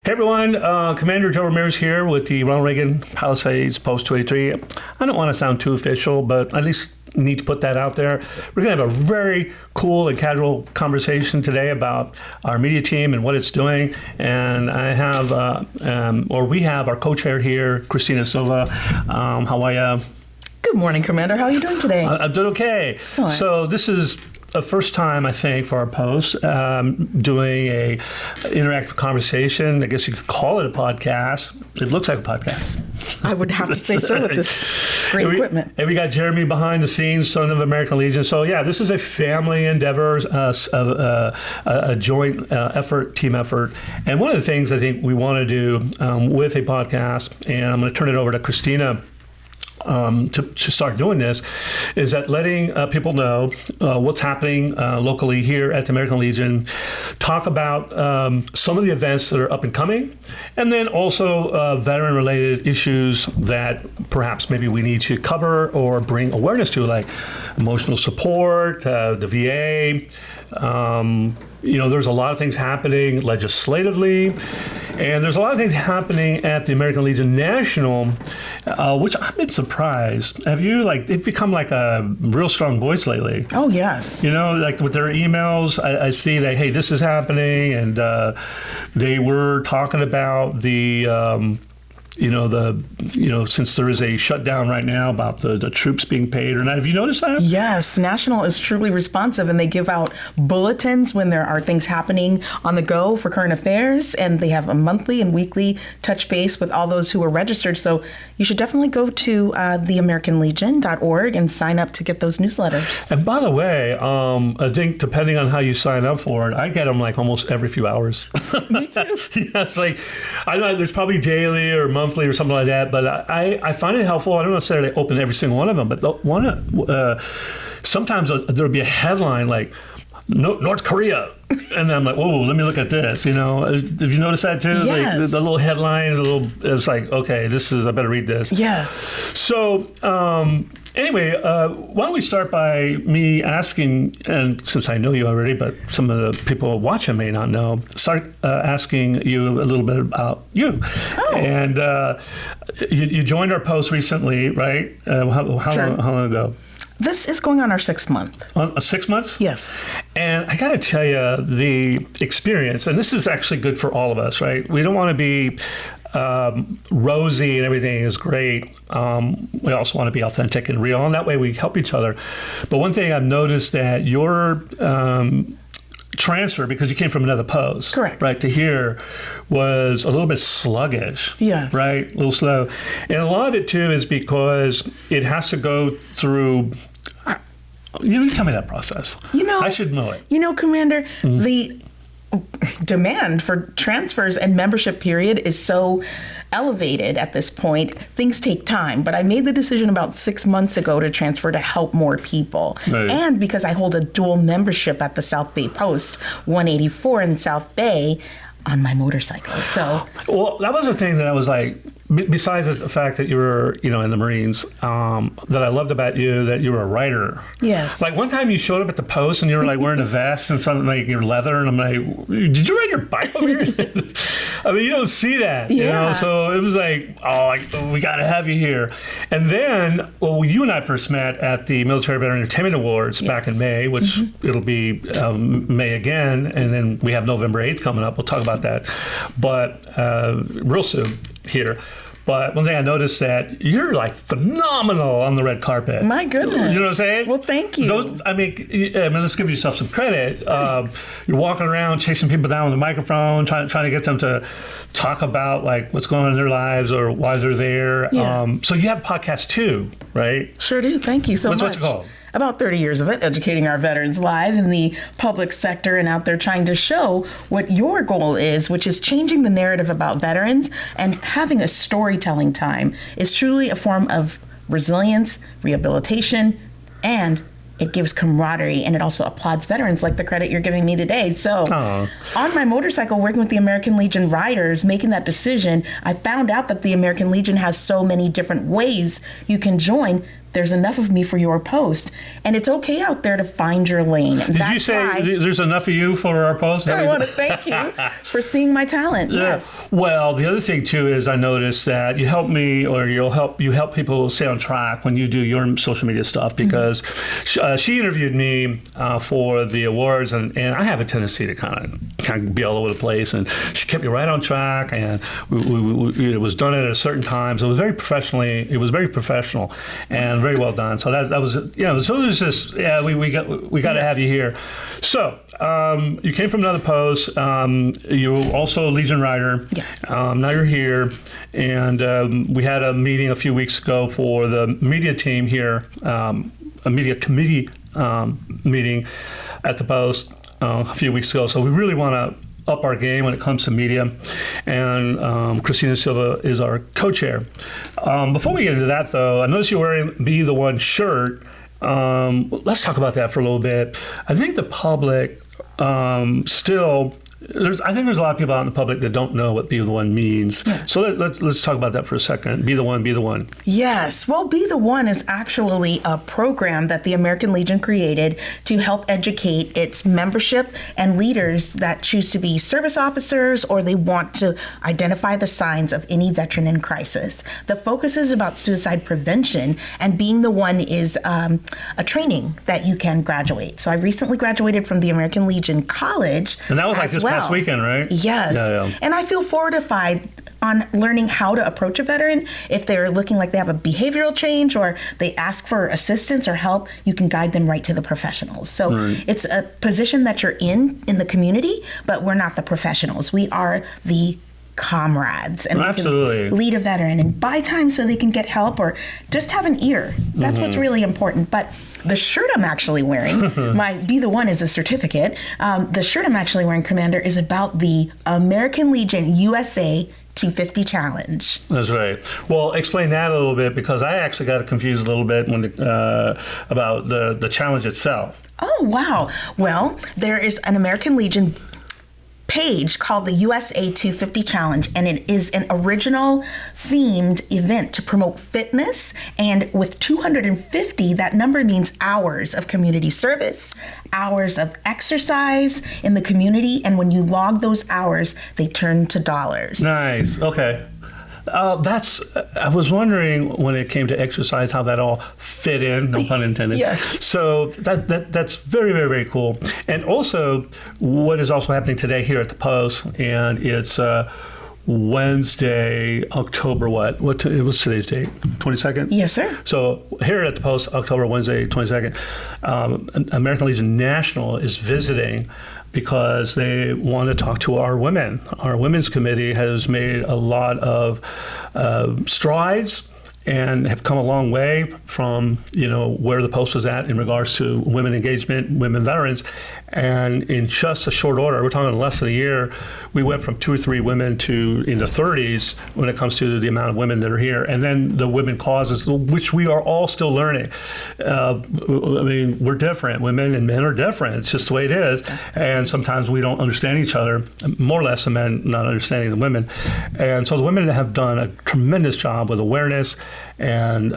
Hey everyone, Commander Joe Ramirez here with the Ronald Reagan Palisades Post 283. I don't want to sound too official, but at least need to put that out there. We're going to have a very cool and casual conversation today about our media team and what it's doing. And I have, we have our co-chair here, Christina Silva. How are you? Good morning, Commander. How are you doing today? I'm doing okay. Excellent. So this is a first time, I think, for our post, doing a interactive conversation. I guess you could call it a podcast. It looks like a podcast. I would have to say so with this great equipment. And we got Jeremy behind the scenes, son of American Legion. So yeah, this is a family endeavor, a joint effort, team effort. And one of the things I think we want to do with a podcast, and I'm going to turn it over to Christina to start doing this, is that letting people know what's happening locally here at the American Legion, talk about some of the events that are up and coming, and then also veteran-related issues that perhaps maybe we need to cover or bring awareness to, like emotional support, the VA. There's a lot of things happening legislatively, and there's a lot of things happening at the American Legion National, which I've been surprised. Have you, they've become like a real strong voice lately? Oh, yes. Like with their emails, I see that, hey, this is happening, and they were talking about since there is a shutdown right now about the troops being paid or not. Have you noticed that? Yes, National is truly responsive, and they give out bulletins when there are things happening on the go for current affairs, and they have a monthly and weekly touch base with all those who are registered. So you should definitely go to theamericanlegion.org and sign up to get those newsletters. And by the way, I think depending on how you sign up for it, I get them like almost every few hours. Me too. Yeah, it's like, I know there's probably daily or monthly or something like that, but I find it helpful. I don't necessarily open every single one of them, but sometimes there'll be a headline like North Korea, and I'm like, whoa, let me look at this. Have you noticed that too? Yes. Like the little headline, it's like, okay, I better read this. Yes. So anyway, why don't we start by me asking, and since I know you already, but some of the people watching may not know, start asking you a little bit about you. Oh. And you joined our post recently, right? How long ago? This is going on our 6th month. 6 months? Yes. And I got to tell you, the experience, and this is actually good for all of us, right? We don't want to be rosy and everything is great. We also want to be authentic and real, and that way we help each other. But one thing I've noticed that your transfer, because you came from another post, correct, right, to here was a little bit sluggish. Yes. Right? A little slow. And a lot of it too is because it has to go through. You tell me that process. I should know it. Commander, the demand for transfers and membership period is so elevated at this point. Things take time, but I made the decision about 6 months ago to transfer to help more people. Right. And because I hold a dual membership at the South Bay Post 184 in South Bay on my motorcycle. So, well, that was the thing that I was like, besides the fact that you were, in the Marines, that I loved about you, that you were a writer. Yes. Like one time you showed up at the post and you were like wearing a vest and something like your leather, and I'm like, did you ride your bike over here? I mean, you don't see that, Yeah. So it was like, we got to have you here. And then, you and I first met at the Military Veteran Entertainment Awards back in May, which it'll be May again, and then we have November 8th coming up. We'll talk about that, but real soon here. But one thing I noticed that you're like phenomenal on the red carpet. My goodness. You know what I'm saying? Well, thank you. Let's give yourself some credit. You're walking around chasing people down with a microphone, trying to get them to talk about like what's going on in their lives or why they're there. Yes. So you have a podcast too, right? Sure do. Thank you so much. What's it called? About 30 years of it, educating our veterans live in the public sector and out there trying to show what your goal is, which is changing the narrative about veterans, and having a storytelling time is truly a form of resilience, rehabilitation, and it gives camaraderie, and it also applauds veterans like the credit you're giving me today. So on my motorcycle, working with the American Legion riders, making that decision, I found out that the American Legion has so many different ways you can join, there's enough of me for your post. And it's okay out there to find your lane. And Did you say there's enough of you for our post? I want to thank you for seeing my talent. Yes. Well, the other thing too is I noticed that you help me, or you help people stay on track when you do your social media stuff, because she interviewed me for the awards, and I have a tendency to kind of be all over the place, and she kept me right on track, and it was done at a certain time, so it was very professional and very well done. So that was, so it was just, we got to have you here. So you came from another post. You were also a Legion writer. Yes. Now you're here, and we had a meeting a few weeks ago for the media team here, a media committee meeting at the Post a few weeks ago. So we really want to up our game when it comes to media, and Christina Silva is our co-chair. Before we get into that, though, I noticed you're wearing Be the One shirt. Let's talk about that for a little bit. I think the public still... I think there's a lot of people out in the public that don't know what Be the One means. Yes. So let's talk about that for a second. Be the One, be the one. Yes. Well, Be the One is actually a program that the American Legion created to help educate its membership and leaders that choose to be service officers, or they want to identify the signs of any veteran in crisis. The focus is about suicide prevention, and Being the One is a training that you can graduate. So I recently graduated from the American Legion College. And that was like this past weekend, right? Yes. Yeah. And I feel fortified on learning how to approach a veteran. If they're looking like they have a behavioral change, or they ask for assistance or help, you can guide them right to the professionals. So it's a position that you're in the community, but we're not the professionals. We are the comrades, and absolutely we can lead a veteran and buy time so they can get help, or just have an ear. That's what's really important. But the shirt I'm actually wearing, my Be the One is a certificate. The shirt I'm actually wearing, Commander, is about the American Legion USA 250 Challenge. That's right. Well, explain that a little bit, because I actually got confused a little bit when about the challenge itself. Oh, wow. Well, there is an American Legion page called the USA 250 Challenge, and it is an original themed event to promote fitness. And with 250, that number means hours of community service, hours of exercise in the community, and when you log those hours, they turn to dollars. Nice. Okay. I was wondering when it came to exercise how that all fit in, no pun intended. Yes. So that's very, very, very cool. And also, what is also happening today here at the Post, and it's Wednesday, October what? It was today's date? 22nd? Yes, sir. So here at the Post, October, Wednesday, 22nd, American Legion National is visiting, because they want to talk to our women. Our women's committee has made a lot of strides and have come a long way from where the Post was at in regards to women engagement, women veterans. And in just a short order, we're talking less than a year, we went from 2 or 3 women to in the 30s when it comes to the amount of women that are here. And then the women causes, which we are all still learning. I mean, we're different. Women and men are different. It's just the way it is. And sometimes we don't understand each other, more or less the men not understanding the women. And so the women have done a tremendous job with awareness and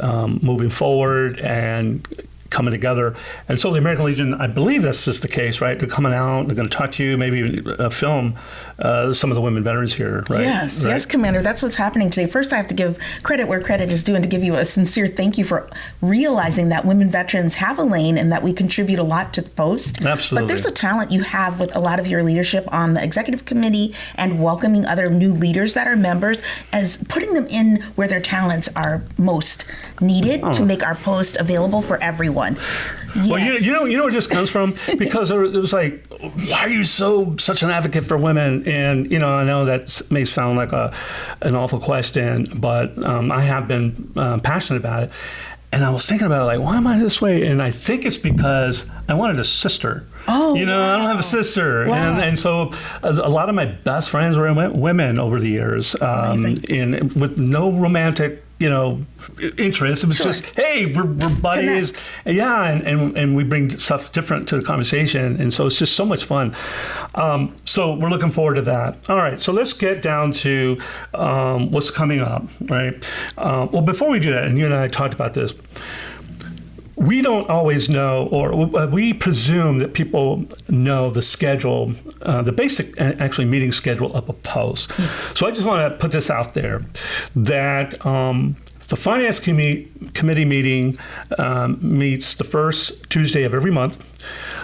moving forward and coming together. And so the American Legion, I believe that's just the case, right? They're coming out, they're going to talk to you, maybe even film some of the women veterans here, right? Yes, right? Yes, Commander. That's what's happening today. First, I have to give credit where credit is due, and to give you a sincere thank you for realizing that women veterans have a lane and that we contribute a lot to the Post. Absolutely. But there's a talent you have with a lot of your leadership on the executive committee and welcoming other new leaders that are members, as putting them in where their talents are most needed to make our Post available for everyone. Yes. Well, you know where it just comes from? Because it was like, why are you such an advocate for women? And, I know that may sound like an awful question, but I have been passionate about it. And I was thinking about it, like, why am I this way? And I think it's because I wanted a sister. Oh, wow. I don't have a sister. Wow. And so a lot of my best friends were women over the years, with no romantic interest. It was just, hey, we're buddies. Connect. Yeah, and we bring stuff different to the conversation. And so it's just so much fun. So we're looking forward to that. All right, so let's get down to what's coming up, right? Well, before we do that, and you and I talked about this, we don't always know, or we presume that people know the schedule, the basic actually meeting schedule of a post. So I just want to put this out there that the Finance Committee meeting meets the first Tuesday of every month.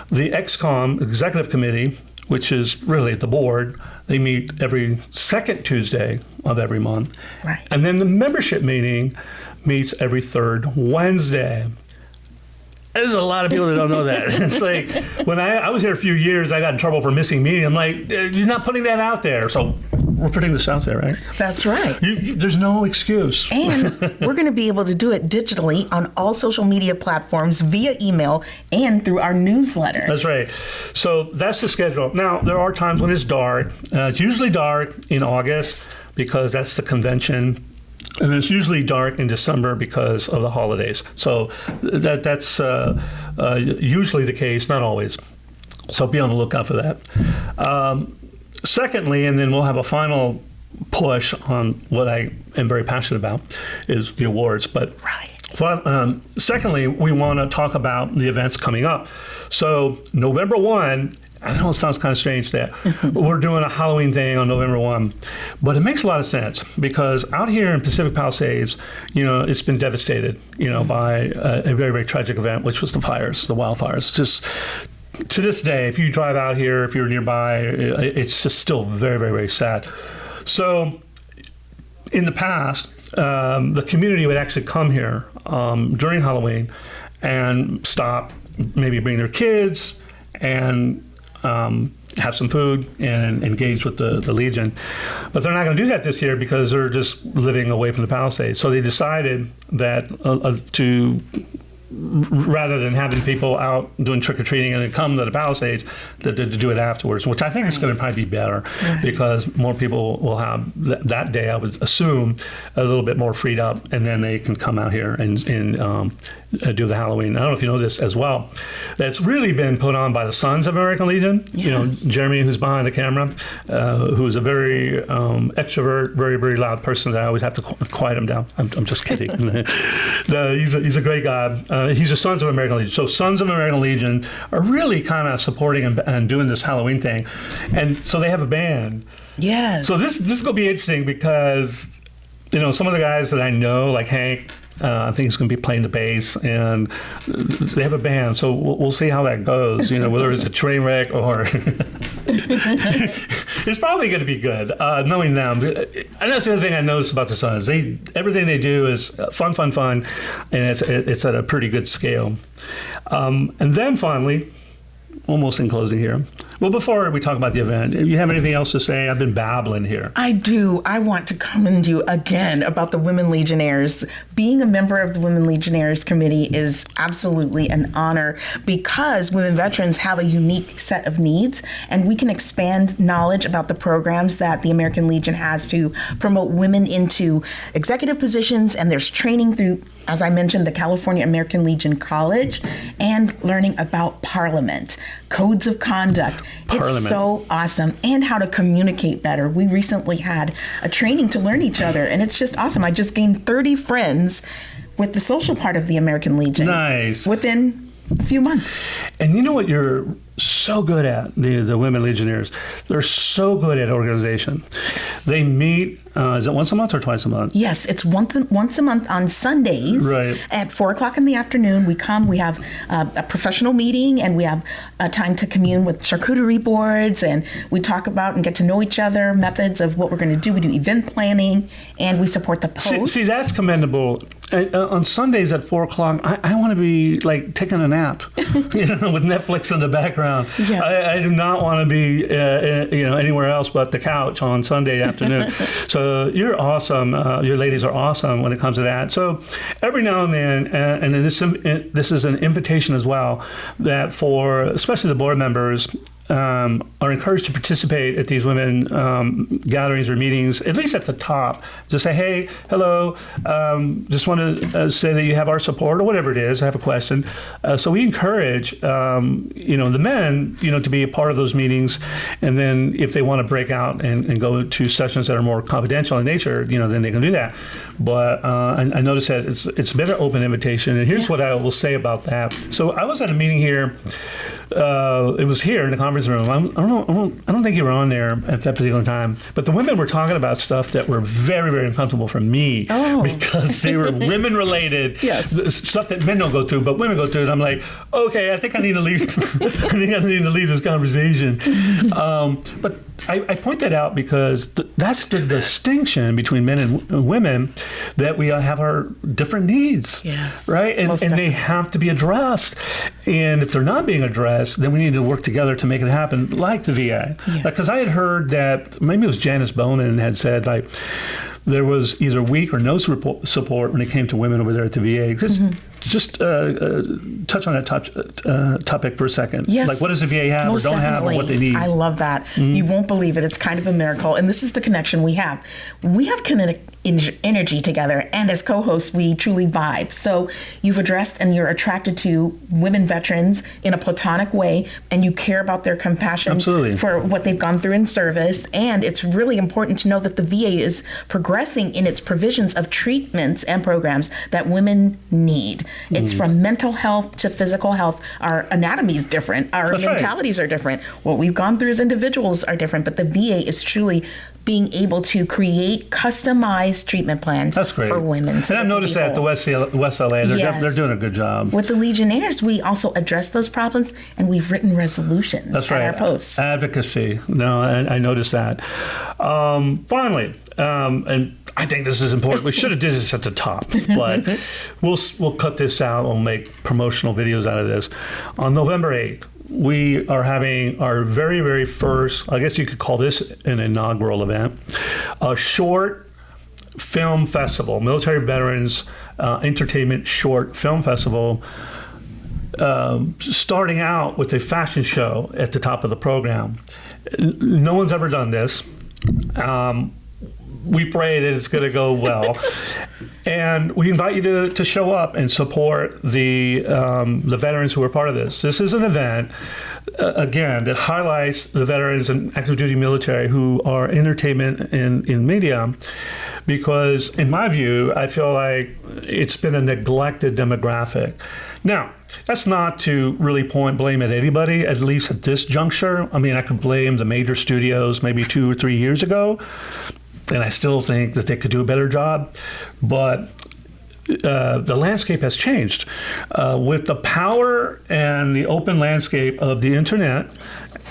The XCOM Executive Committee, which is really the board, they meet every second Tuesday of every month. Right. And then the membership meeting meets every third Wednesday. There's a lot of people that don't know that. It's like, when I was here a few years, I got in trouble for missing a meeting. I'm like, you're not putting that out there. So we're putting this out there, right? That's right. There's no excuse. And we're going to be able to do it digitally on all social media platforms, via email, and through our newsletter. That's right. So that's the schedule. Now, there are times when it's dark. It's usually dark in August because that's the convention. And it's usually dark in December because of the holidays. So that's usually the case, not always. So be on the lookout for that. Secondly, and then we'll have a final push on what I am very passionate about, is the awards. But secondly, we want to talk about the events coming up. So November 1, I know it sounds kind of strange that we're doing a Halloween thing on November 1, but it makes a lot of sense because out here in Pacific Palisades, it's been devastated, by a very, very tragic event, which was the wildfires. Just to this day, if you drive out here, if you're nearby, it's just still very, very, very sad. So in the past, the community would actually come here during Halloween and stop, maybe bring their kids and have some food and engage with the Legion. But they're not going to do that this year because they're just living away from the Palisades. So they decided that rather than having people out doing trick-or-treating and then come to the Palisades, to do it afterwards, which I think is going to probably be better because more people will have that day, I would assume, a little bit more freed up, and then they can come out here and do the Halloween. I don't know if you know this as well. That's really been put on by the Sons of American Legion. Yes. Jeremy, who's behind the camera, who's a very extrovert, very, very loud person that I always have to quiet him down. I'm just kidding. He's a great guy. He's a Sons of American Legion. So Sons of American Legion are really kind of supporting and doing this Halloween thing. And so they have a band. Yes. So this is going to be interesting because, some of the guys that I know, like Hank, I think he's going to be playing the bass, and they have a band. So we'll see how that goes, whether it's a train wreck or... It's probably going to be good, knowing them. And that's the other thing I noticed about the Sons. Everything they do is fun, and it's at a pretty good scale. And then finally, almost in closing here, well, before we talk about the event, you have anything else to say? I've been babbling here. I do. I want to commend you again about the Women Legionnaires. Being a member of the Women Legionnaires Committee is absolutely an honor because women veterans have a unique set of needs, and we can expand knowledge about the programs that the American Legion has to promote women into executive positions, and there's training through, as I mentioned, the California American Legion College, and learning about Parliament, codes of conduct. It's so awesome. And how to communicate better. We recently had a training to learn each other, and it's just awesome. I just gained 30 friends with the social part of the American Legion. Nice. Within a few months. And you know what you're so good at, the Women Legionnaires? They're so good at organization. They meet, is it once a month or twice a month? Yes, it's once a month on Sundays. Right. At 4 o'clock in the afternoon, we come, we have a professional meeting, and we have a time to commune with charcuterie boards, and we talk about and get to know each other, methods of what we're going to do. We do event planning, and we support the post. See, that's commendable. On Sundays at 4 o'clock, I want to be like taking a nap, with Netflix in the background. Yeah. I do not want to be, anywhere else but the couch on Sunday afternoon. So you're awesome. Your ladies are awesome when it comes to that. So every now and then, and this is an invitation as well, that for especially the board members, are encouraged to participate at these women gatherings or meetings, at least at the top. Just say, hey, hello, just want to say that you have our support, or whatever it is. I have a question. So we encourage, the men, to be a part of those meetings, and then if they want to break out and go to sessions that are more confidential in nature, then they can do that. But I noticed that it's been an open invitation, and here's what I will say about that. So I was at a meeting here. It was here in the conference room. I don't think you were on there at that particular time. But the women were talking about stuff that were very, very uncomfortable for me because they were women related. Stuff that men don't go through, but women go through. And I'm like, okay, I think I need to leave. I need to leave this conversation. But I point that out because that's the distinction between men and women, that we have our different needs, right? And they have to be addressed. And if they're not being addressed, then we need to work together to make it happen, like the VA. Because I had heard that, maybe it was Janice Bonin had said, like, there was either weak or no support when it came to women over there at the VA. Just touch on that topic for a second. Like, what does the VA have or don't have, or what they need? I love that. You won't believe it. It's kind of a miracle. And this is the connection we have. We have kinetic energy together, and as co-hosts, we truly vibe. So you've addressed and you're attracted to women veterans in a platonic way, and you care about their compassion for what they've gone through in service. And it's really important to know that the VA is progressing in its provisions of treatments and programs that women need. It's from mental health to physical health. Our anatomy is different. Our mentalities are different. What we've gone through as individuals are different, but the VA is truly being able to create customized treatment plans for women. And I've noticed that at the West LA, they're doing a good job. With the Legionnaires, we also address those problems, and we've written resolutions at our posts. Advocacy. No, I noticed that. Finally, and I think this is important. We should have did this at the top, but we'll cut this out. We'll make promotional videos out of this. On November 8th, we are having our very, very first, I guess you could call this an inaugural event, a short film festival, Military Veterans Entertainment Short Film Festival, starting out with a fashion show at the top of the program. No one's ever done this. We pray that it's going to go well. And we invite you to show up and support the veterans who are part of this. This is an event, again, that highlights the veterans and active duty military who are entertainment in media, because in my view, I feel like it's been a neglected demographic. Now, that's not to really blame at anybody, at least at this juncture. I mean, I could blame the major studios maybe 2 or 3 years ago, and I still think that they could do a better job. But the landscape has changed. With the power and the open landscape of the internet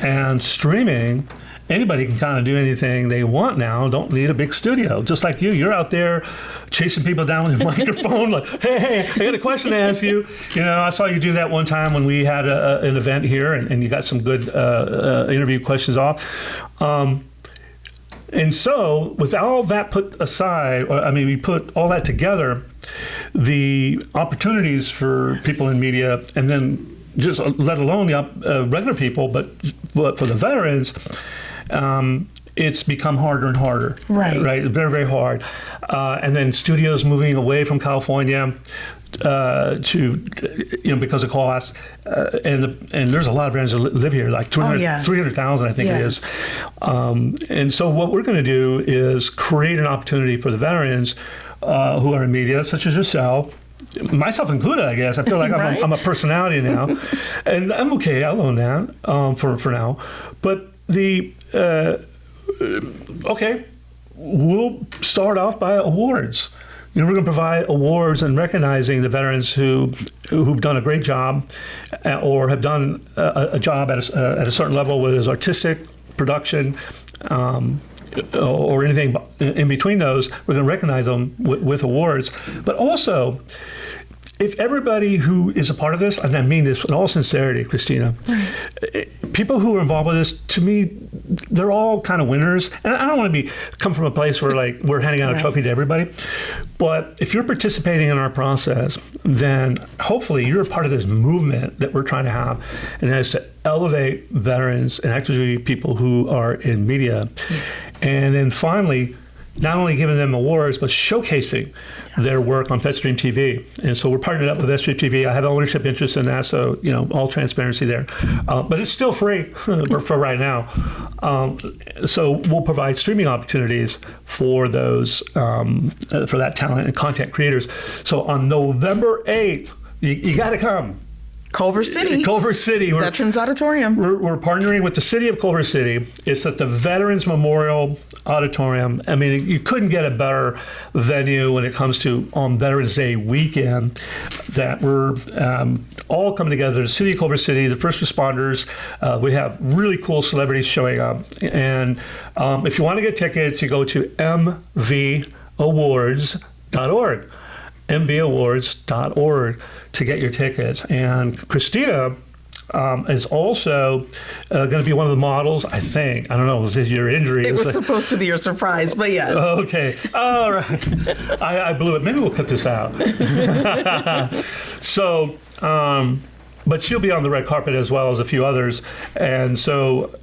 and streaming, anybody can kind of do anything they want now. Don't need a big studio. Just like you're out there chasing people down with a microphone, like, hey, I got a question to ask you. I saw you do that one time when we had an event here, and you got some good interview questions off. And so, with all that put aside, we put all that together, the opportunities for people in media, and then just let alone the regular people, but for the veterans, it's become harder and harder. Right. Very, very hard. And then studios moving away from California to because of cost, and there's a lot of veterans that live here, like 300,000 I think it is. And so what we're going to do is create an opportunity for the veterans who are in media, such as yourself, myself included, I guess. I feel like I'm a personality now, and I'm okay. I'll own that for now. But we'll start off by awards. We're going to provide awards and recognizing the veterans who've done a great job, or have done a job at a certain level, whether it's artistic, production, or anything in between those. We're going to recognize them with awards. But also, if everybody who is a part of this, and I mean this in all sincerity, Christina, people who are involved with this, to me, they're all kind of winners. And I don't want to come from a place where like we're handing out a trophy to everybody. But if you're participating in our process, then hopefully you're a part of this movement that we're trying to have, and that is to elevate veterans and actually people who are in media. And then finally, not only giving them awards, but showcasing their work on FedStream TV. And so we're partnered up with FedStream TV. I have ownership interest in that, so all transparency there. But it's still free for right now. So we'll provide streaming opportunities for those, for that talent and content creators. So on November 8th, you got to come. Culver City. Veterans Auditorium. We're partnering with the city of Culver City. It's at the Veterans Memorial Auditorium. I mean, you couldn't get a better venue when it comes to on Veterans Day weekend, that we're all coming together. The city of Culver City, the first responders. We have really cool celebrities showing up. And if you want to get tickets, you go to mvawards.org. mvawards.org to get your tickets. And Christina is also going to be one of the models, I think. I don't know, was it your injury? It was supposed to be your surprise, but yes. Okay. All right. I blew it. Maybe we'll cut this out. So, but she'll be on the red carpet as well as a few others. And so,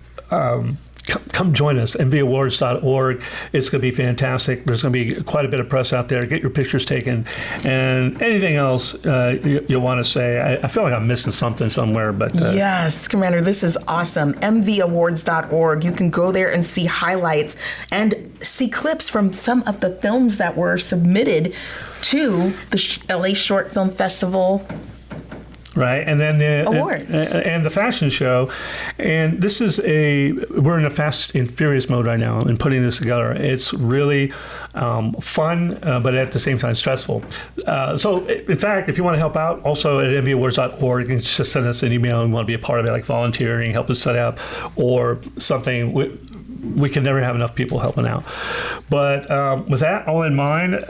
come join us, mvawards.org. It's going to be fantastic. There's going to be quite a bit of press out there. Get your pictures taken. And anything else you want to say? I feel like I'm missing something somewhere. But yes, Commander, this is awesome. mvawards.org. You can go there and see highlights and see clips from some of the films that were submitted to the LA Short Film Festival. Right, and then the awards and the fashion show, and this is we're in a fast and furious mode right now in putting this together. It's really fun, but at the same time stressful. So, in fact, if you want to help out, also at mvawards.org, you can just send us an email and want to be a part of it, like volunteering, help us set up, or something. We can never have enough people helping out. But with that all in mind,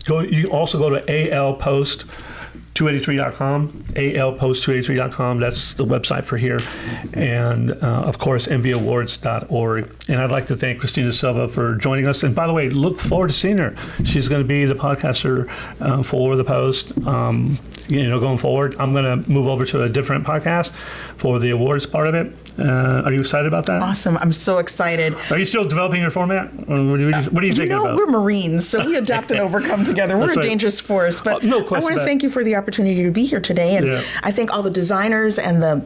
you also go to alpost283.com, alpost283.com. That's the website for here. And, of course, mvawards.org. And I'd like to thank Christina Silva for joining us. And, by the way, look forward to seeing her. She's going to be the podcaster for the Post. Going forward, I'm going to move over to a different podcast for the awards part of it. Are you excited about that? Awesome. I'm so excited. Are you still developing your format? Or what do you think about? We're Marines, so we adapt and overcome together. We're a dangerous force. But no question. I want to thank you for the opportunity to be here today. And I thank all the designers and the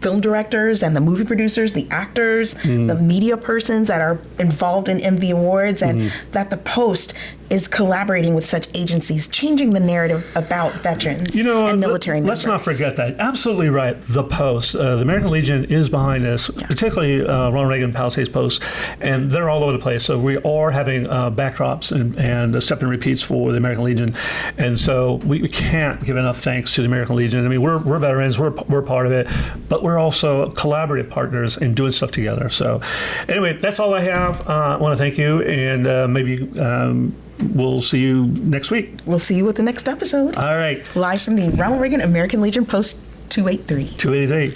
film directors and the movie producers, the actors, the media persons that are involved in MV Awards, and that the Post is collaborating with such agencies, changing the narrative about veterans and military members. Let's not forget that. Absolutely right. The Post, the American Legion is behind this, particularly Ronald Reagan Palisades Post, and they're all over the place. So we are having backdrops and step and repeats for the American Legion, and so we can't give enough thanks to the American Legion. I mean, we're veterans, we're part of it, but we're also collaborative partners in doing stuff together. So anyway, that's all I have. I want to thank you, and maybe we'll see you next week. We'll see you with the next episode. All right. Live from the Ronald Reagan American Legion Post 283.